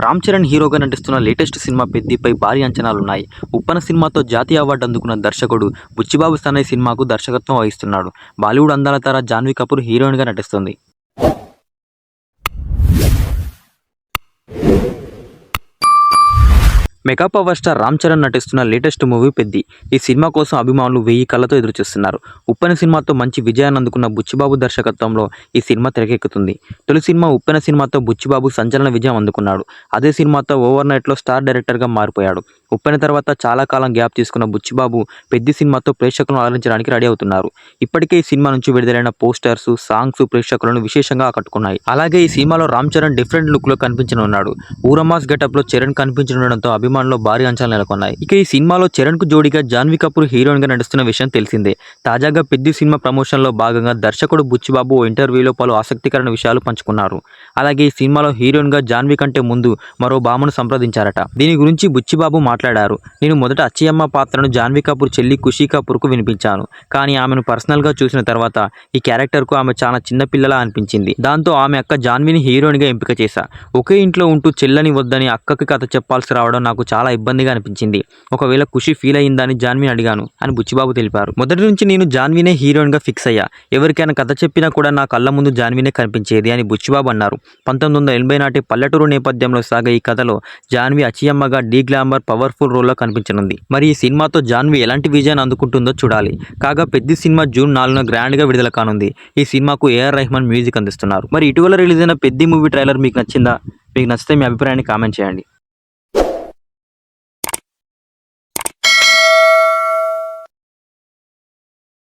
రామ్ చరణ్ హీరోగా నటిస్తున్న latest cinema 'పెద్ది'పై భారీ అంచనాలున్నాయి. 'ఉప్పెన' సినిమాతో జాతీయ అవార్డు అందుకున్న దర్శకుడు బుచ్చిబాబు సన్నై సినిమాకు దర్శకత్వం వహిస్తున్నాడు. బాలీవుడ్ అందాల తార జాన్వీ కపూర్ హీరోయిన్గా నటిస్తుంది. Mega power star Ram Charan నటిస్తున్న లేటెస్ట్ మూవీ 'పెద్ది'. ఈ సినిమా కోసం అభిమానులు 1000 కళ్ళతో ఎదురుచూస్తున్నారు. 'ఉప్పెన' సినిమాతో మంచి విజయాన్ని అందుకున్న బుచ్చిబాబు దర్శకత్వంలో ఈ సినిమా తెరకెక్కుతుంది. తొలి సినిమా 'ఉప్పెన' సినిమాతో బుచ్చిబాబు సంచలన విజయం అందుకున్నాడు. అదే సినిమాతో ఓవర్ నైట్లో స్టార్ డైరెక్టర్గా మారిపోయాడు. 'ఉప్పెన' తర్వాత చాలా కాలం గ్యాప్ తీసుకున్న బుచ్చిబాబు 'పెద్ది' సినిమాతో ప్రేక్షకులను అలరించడానికి రెడీ అవుతున్నారు. ఇప్పటికే ఈ సినిమా నుంచి విడుదలైన పోస్టర్స్, సాంగ్స్ ప్రేక్షకులను విశేషంగా ఆకట్టుకున్నాయి. అలాగే ఈ సినిమాలో రామ్ చరణ్ డిఫరెంట్ లుక్లో కనిపించనున్నాడు. ఊరమాస్ గెటప్లో చరణ్ కనిపించనుండడంతో అభిమానుల్లో భారీ అంచనాలు నెలకొన్నాయి. ఇక ఈ సినిమాలో చరణ్కు జోడీగా జాన్వీ కపూర్ హీరోయిన్గా నటిస్తున్న విషయం తెలిసిందే. తాజాగా 'పెద్ది' సినిమా ప్రమోషన్లో భాగంగా దర్శకుడు బుచ్చిబాబు ఓ ఇంటర్వ్యూలో పలు ఆసక్తికరమైన విషయాలు పంచుకున్నారు. అలాగే ఈ సినిమాలో హీరోయిన్గా జాన్వీ కంటే ముందు మరో భామను సంప్రదించారట. దీని గురించి బుచ్చిబాబు మాట్లాడారు. నేను మొదట అచ్చయ్యమ్మ పాత్రను జాన్వీ కపూర్ చెల్లి ఖుషీ కపూర్కు వినిపించాను. కానీ ఆమెను పర్సనల్గా చూసిన తర్వాత ఈ క్యారెక్టర్కు ఆమె చాలా చిన్నపిల్లలా అనిపించింది. దాంతో ఆమె అక్క జాన్వీని హీరోయిన్గా ఎంపిక చేశా. ఒకే ఇంట్లో ఉంటూ చెల్లని వద్దని అక్కకి కథ చెప్పాల్సి రావడం నాకు చాలా ఇబ్బందిగా అనిపించింది. ఒకవేళ ఖుషి ఫీల్ అయ్యిందని జాన్వీని అడిగాను అని బుచ్చిబాబు తెలిపారు. మొదటి నుంచి నేను జాన్వీనే హీరోయిన్గా ఫిక్స్ అయ్యా. ఎవరికైనా కథ చెప్పినా కూడా నా కళ్ళ ముందు జాన్వీనే కనిపించేది అని బుచ్చిబాబు అన్నారు. 1980 నాటి పల్లెటూరు నేపథ్యంలో సాగే ఈ కథలో జాన్వీ అచ్చయ్యమ్మగా డీ గ్లామర్ పవర్ఫుల్ రోల్లో కనిపించనుంది. మరి ఈ సినిమాతో జాన్వీ ఎలాంటి విజయాన్ని అందుకుంటుందో చూడాలి. కాగా 'పెద్ది' సినిమా జూన్ 4న గ్రాండ్గా విడుదల కానుంది. ఈ సినిమాకు ఏఆర్ రెహమాన్ మ్యూజిక్ అందిస్తున్నారు. మరి ఇటీవల రిలీజ్ అయిన 'పెద్ది' మూవీ ట్రైలర్ మీకు నచ్చిందా? మీకు నచ్చితే మీ అభిప్రాయాన్ని కామెంట్ చేయండి.